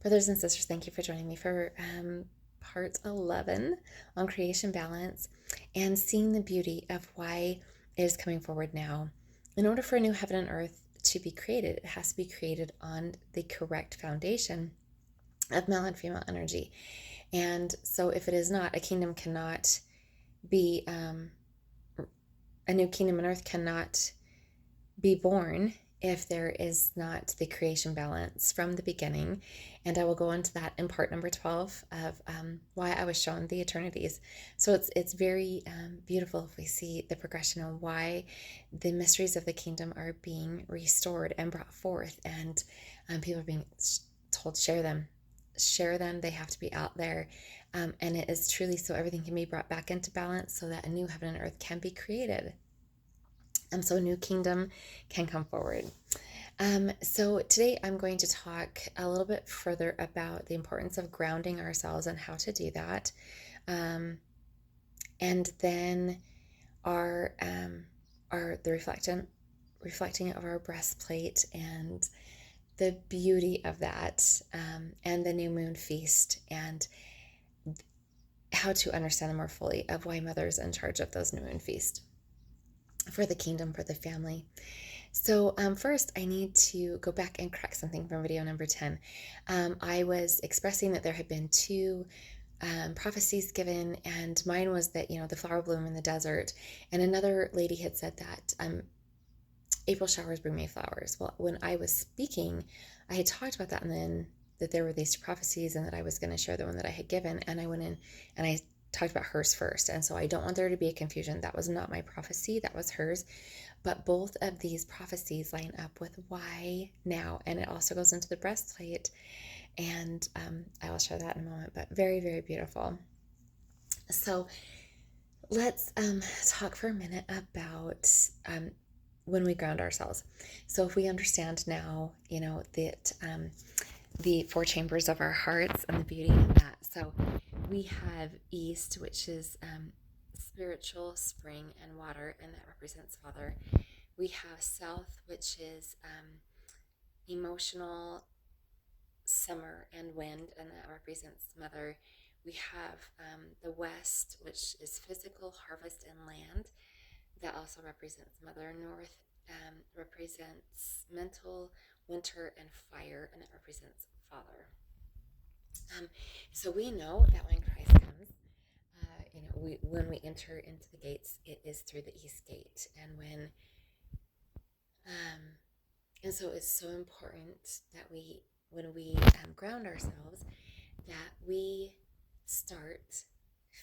Brothers and sisters, thank you for joining me for part 11 on creation balance and seeing the beauty of why it is coming forward now. In order for a new heaven and earth to be created, it has to be created on the correct foundation of male and female energy. And so, if it is not, a kingdom cannot be, a new kingdom on earth cannot be born if there is not the creation balance from the beginning. And I will go into that in part number 12 of why I was shown the eternities. So it's very beautiful if we see the progression of why the mysteries of the kingdom are being restored and brought forth, and people are being told share them. Share them. They have to be out there. And it is truly so everything can be brought back into balance so that a new heaven and earth can be created. So a new kingdom can come forward. So today I'm going to talk a little bit further about the importance of grounding ourselves and how to do that. And then our the reflecting of our breastplate and the beauty of that, and the new moon feast, and how to understand more fully of why Mother's in charge of those new moon feast for the kingdom, for the family. So first, I need to go back and correct something from video number 10. I was expressing that there had been two prophecies given, and mine was that, the flower bloom in the desert, and another lady had said that April showers bring May flowers. Well, when I was speaking, I had talked about that, and then that there were these two prophecies and that I was going to share the one that I had given, and I went in and I talked about hers first. And so I don't want there to be a confusion. That was not my prophecy, that was hers. But both of these prophecies line up with why now, and it also goes into the breastplate, and I will share that in a moment, but very, very beautiful. So let's talk for a minute about when we ground ourselves. So if we understand now, that the four chambers of our hearts and the beauty in that. So we have east, which is spiritual, spring, and water, and that represents Father. We have south, which is emotional, summer, and wind, and that represents Mother. We have the west, which is physical, harvest, and land. That also represents Mother. North represents mental, winter, and fire, and that represents Father. So we know that when Christ comes, when we enter into the gates, it is through the east gate, and um, and so it's so important that when we ground ourselves, that we start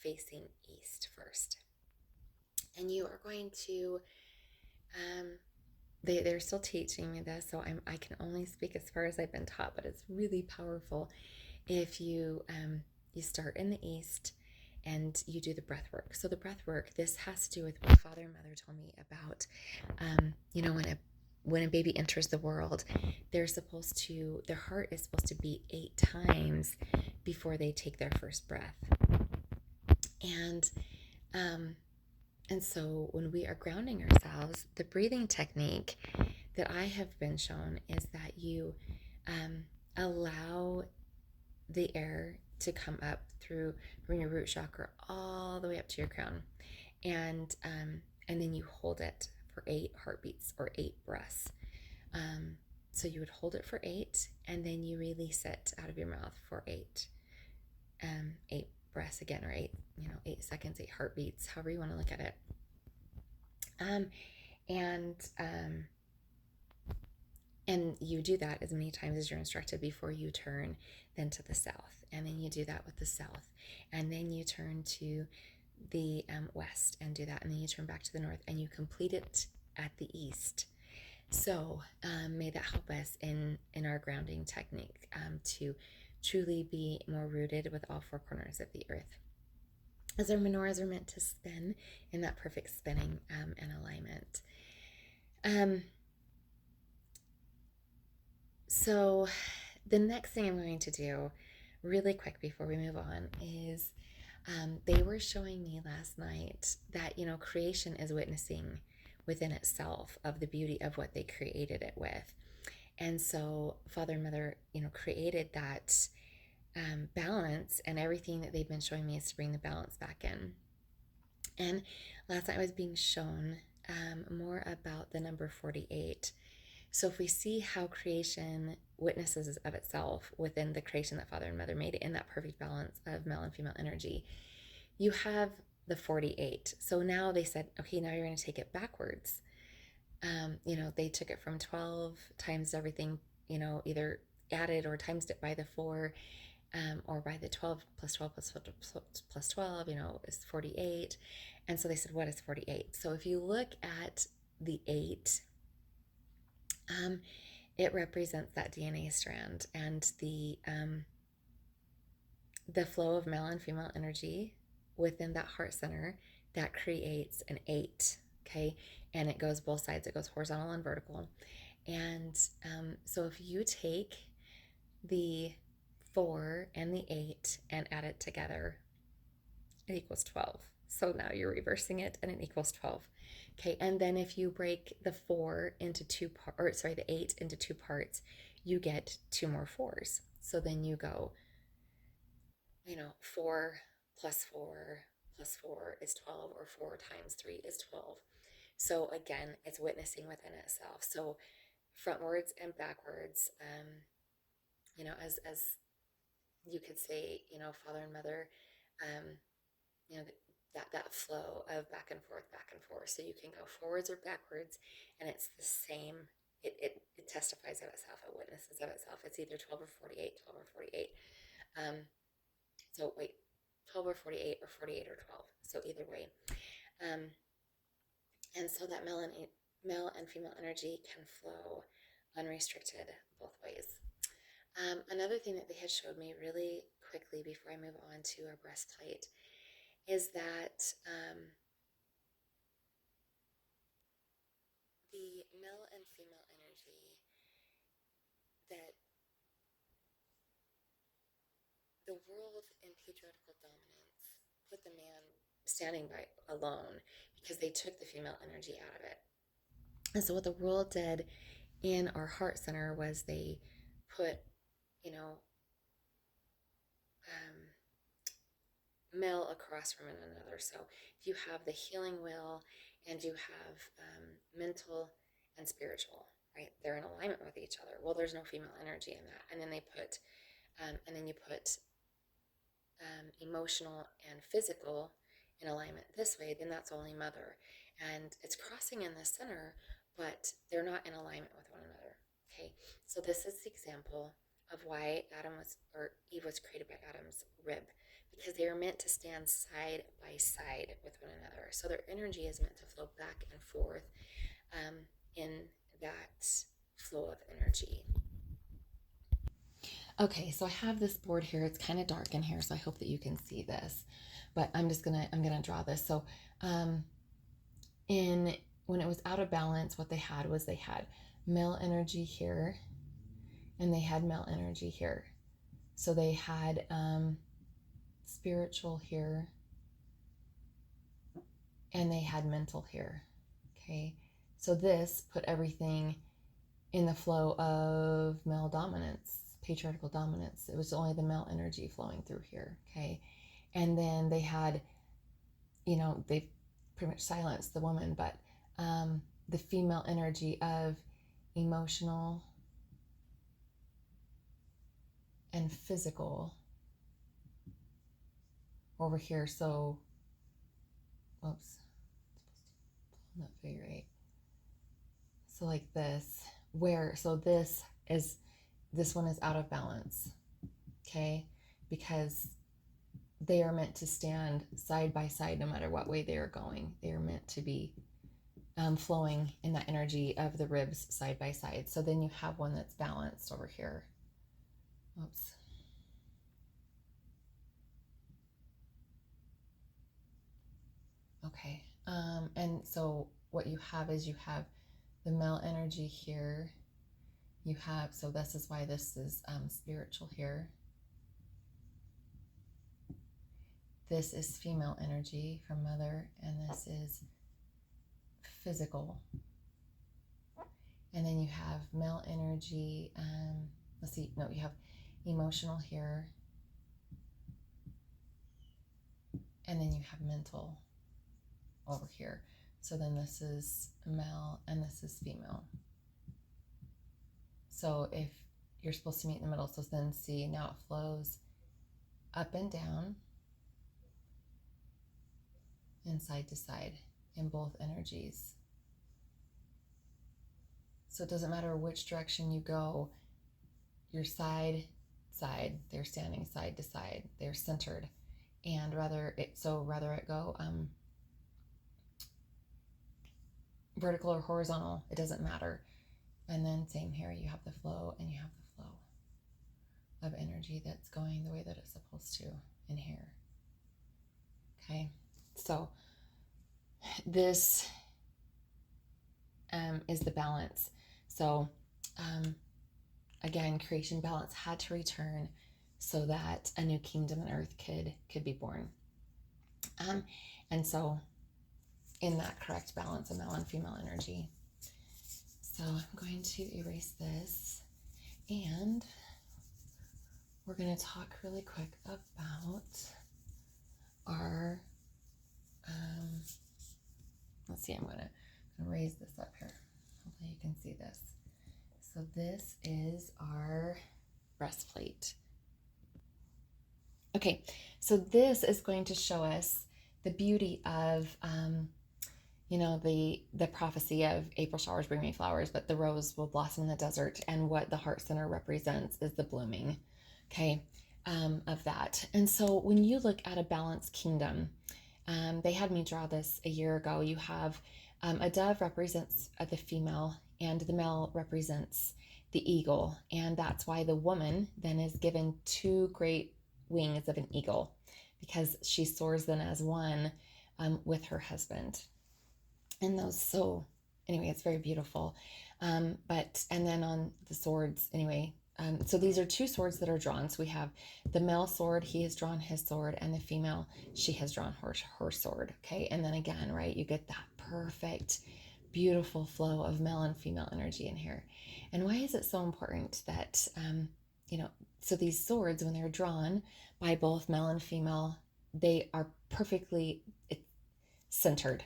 facing east first. And you are going to, they're still teaching me this, so I can only speak as far as I've been taught, but it's really powerful if you start in the east and you do the breath work. So the breath work, this has to do with what Father and Mother told me about, when a baby enters the world, their heart is supposed to beat 8 times before they take their first breath. And so when we are grounding ourselves, the breathing technique that I have been shown is that you allow the air to come up from your root chakra all the way up to your crown, and then you hold it for 8 heartbeats or 8 breaths. So you would hold it for 8, and then you release it out of your mouth for 8 breaths again, or 8 seconds, 8 heartbeats, however you want to look at it. And you do that as many times as you're instructed before you turn then to the south. And then you do that with the south. And then you turn to the west and do that. And then you turn back to the north and you complete it at the east. So may that help us in our grounding technique to truly be more rooted with all 4 corners of the earth, as our menorahs are meant to spin in that perfect spinning and alignment. So the next thing I'm going to do really quick before we move on is they were showing me last night that, creation is witnessing within itself of the beauty of what they created it with. And so Father and Mother, created that balance, and everything that they've been showing me is to bring the balance back in. And last night I was being shown more about the number 48. So if we see how creation witnesses of itself within the creation that Father and Mother made in that perfect balance of male and female energy, you have the 48. So now they said, okay, now you're going to take it backwards. They took it from 12 times everything, either added or times it by the 4, or by the 12 plus 12 plus 12, is 48. And so they said, what is 48? So if you look at the 8, it represents that DNA strand and the flow of male and female energy within that heart center that creates an 8. Okay, and it goes both sides. It goes horizontal and vertical. And so if you take the 4 and the 8 and add it together, it equals 12. So now you're reversing it and it equals 12. Okay, and then if you break the 4 into the 8 into 2 parts, you get 2 more 4s. So then you go, 4 plus 4 plus 4 is 12, or 4 times 3 is 12. So again, it's witnessing within itself. So frontwards and backwards, as you could say, Father and Mother, um, you know, that flow of back and forth, back and forth. So you can go forwards or backwards, and it's the same. It testifies of itself. It witnesses of itself. It's either 12 or 48, 12 or 48. So wait, 12 or 48, or 48 or 12. So either way. And so that male and female energy can flow unrestricted both ways. Another thing that they had showed me really quickly before I move on to our breastplate is that the male and female energy, that the world in patriarchal dominance put the man standing by alone because they took the female energy out of it. And so what the world did in our heart center was they put, you know, male across from one another. So if you have the healing wheel and you have mental and spiritual, right? They're in alignment with each other. Well, there's no female energy in that. And then you put emotional and physical in alignment this way, then that's only mother. And it's crossing in the center, but they're not in alignment with one another. Okay, so this is the example of why Eve was created by Adam's rib, because they are meant to stand side by side with one another. So their energy is meant to flow back and forth in that flow of energy. Okay, so I have this board here. It's kind of dark in here, so I hope that you can see this. But I'm gonna draw this. So when it was out of balance, what they had male energy here, and they had male energy here. So they had spiritual here, and they had mental here. Okay, so this put everything in the flow of male dominance, patriarchal dominance. It was only the male energy flowing through here. Okay, and then they had, they pretty much silenced the woman, but the female energy of emotional and physical over here. So, oops, not figure 8. So like this, this one is out of balance, okay? Because they are meant to stand side by side no matter what way they are going. They are meant to be flowing in that energy of the ribs side by side. So then you have one that's balanced over here. Oops. Okay. And so what you have is you have the male energy here. So this is why this is spiritual here. This is female energy from mother, and this is physical. And then you have male energy. Let's see, no, you have emotional here. And then you have mental over here. So then this is male and this is female. So if you're supposed to meet in the middle, so then see, now it flows up and down and side to side in both energies. So it doesn't matter which direction you go, you're side, they're standing side to side, they're centered. And rather it go vertical or horizontal, it doesn't matter. And then same here, you have the flow and you have the flow of energy that's going the way that it's supposed to in here. Okay, so this is the balance. So again, creation balance had to return so that a new kingdom on earth could be born. And so in that correct balance of male and female energy. So I'm going to erase this, and we're going to talk really quick about our, let's see, I'm going to raise this up here. Hopefully you can see this. So this is our breastplate. Okay, so this is going to show us the beauty of, the prophecy of April showers bring May flowers, but the rose will blossom in the desert. And what the heart center represents is the blooming, okay, of that. And so when you look at a balanced kingdom, they had me draw this a year ago. You have a dove represents the female, and the male represents the eagle. And that's why the woman then is given two great wings of an eagle, because she soars then as one with her husband. And those, so anyway, it's very beautiful. And then on the swords, anyway, so these are two swords that are drawn. So we have the male sword, he has drawn his sword, and the female, she has drawn her sword. Okay. And then again, right, you get that perfect, beautiful flow of male and female energy in here. And why is it so important that, so these swords, when they're drawn by both male and female, they are perfectly centered.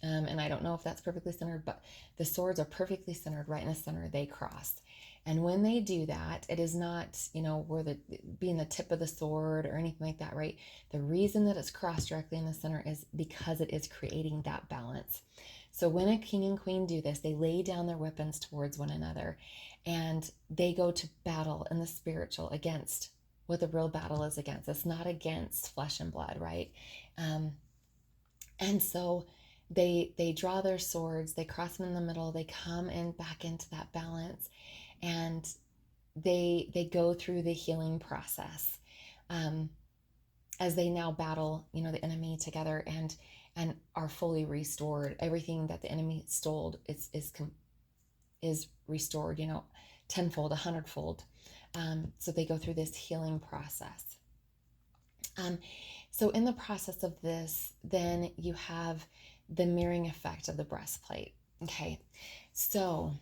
And I don't know if that's perfectly centered, but the swords are perfectly centered right in the center. They cross. And when they do that, it is not, where being the tip of the sword or anything like that, right? The reason that it's crossed directly in the center is because it is creating that balance. So when a king and queen do this, they lay down their weapons towards one another, and they go to battle in the spiritual against what the real battle is against. It's not against flesh and blood, right? And so they draw their swords, they cross them in the middle, they come in back into that balance, and they go through the healing process as they now battle, the enemy together, and are fully restored. Everything that the enemy stole is restored, tenfold, 100-fold. So they go through this healing process. So in the process of this, then you have the mirroring effect of the breastplate. Okay, so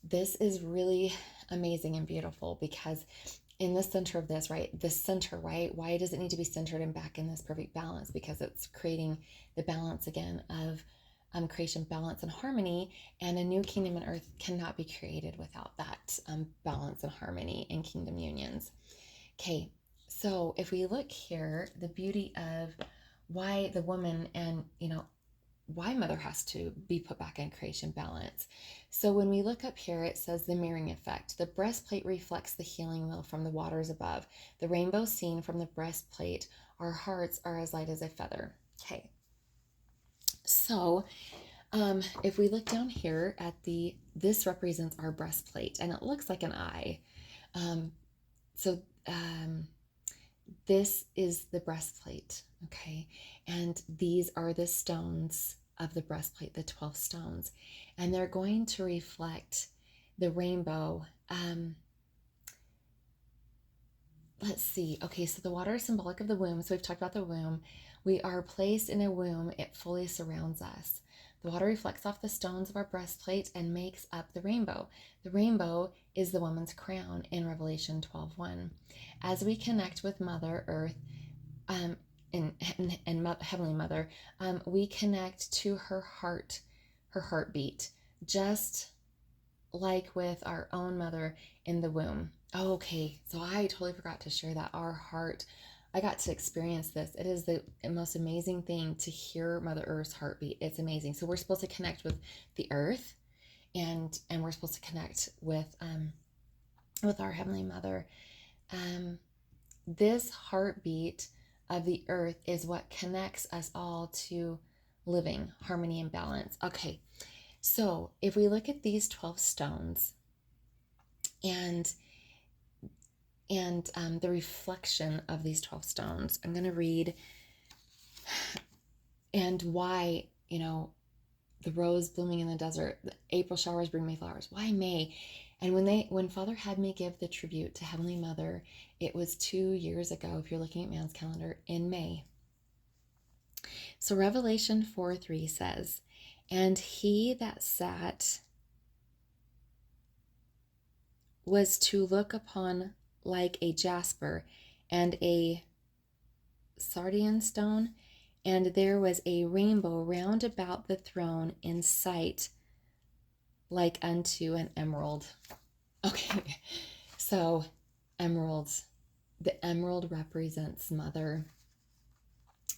this is really amazing and beautiful, because in the center of this, right, the center, right, why does it need to be centered and back in this perfect balance? Because it's creating the balance again of creation, balance, and harmony. And a new kingdom on earth cannot be created without that balance and harmony in kingdom unions. Okay, so if we look here, the beauty of why the woman and, why mother has to be put back in creation balance. So when we look up here, it says the mirroring effect. The breastplate reflects the healing wheel from the waters above. The rainbow seen from the breastplate. Our hearts are as light as a feather. Okay. So if we look down here at this represents our breastplate, and it looks like an eye. This is the breastplate, okay? And these are the stones of the breastplate, the 12 stones. And they're going to reflect the rainbow. Let's see. Okay, so the water is symbolic of the womb. So we've talked about the womb. We are placed in a womb. It fully surrounds us. The water reflects off the stones of our breastplate and makes up the rainbow. The rainbow is the woman's crown in Revelation 12:1. As we connect with Mother Earth and Heavenly Mother, we connect to her heart, her heartbeat, just like with our own mother in the womb. Oh, okay, so I totally forgot to share that. Our heart, I got to experience this. It is the most amazing thing to hear Mother Earth's heartbeat. It's amazing. So we're supposed to connect with the earth, and we're supposed to connect with our Heavenly Mother. This heartbeat of the earth is what connects us all to living, harmony, and balance. Okay, so if we look at these 12 stones and the reflection of these 12 stones, I'm going to read and why, the rose blooming in the desert, the April showers bring May flowers. Why May? And when Father had me give the tribute to Heavenly Mother, it was 2 years ago, if you're looking at man's calendar, in May. So Revelation 4:3 says, "And he that sat was to look upon like a jasper and a sardian stone, and there was a rainbow round about the throne in sight like unto an emerald." Okay, so emeralds. The emerald represents Mother.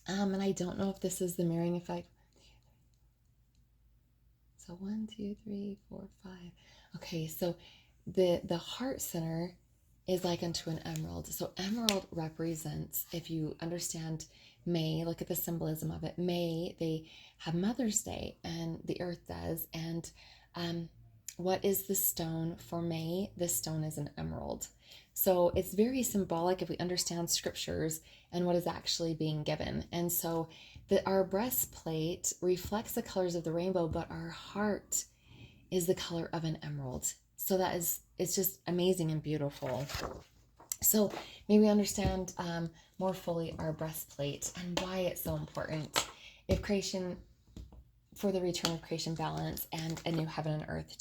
And I don't know if this is the mirroring effect. So 1, 2, 3, 4, 5. Okay, so the heart center is like unto an emerald. So emerald represents, if you understand May, look at the symbolism of it. May, they have Mother's Day, and the earth does. And what is the stone for May? The stone is an emerald. So it's very symbolic if we understand scriptures and what is actually being given. And so our breastplate reflects the colors of the rainbow, but our heart is the color of an emerald. So it's just amazing and beautiful. So maybe understand more fully our breastplate and why it's so important for the return of creation balance and a new heaven and earth to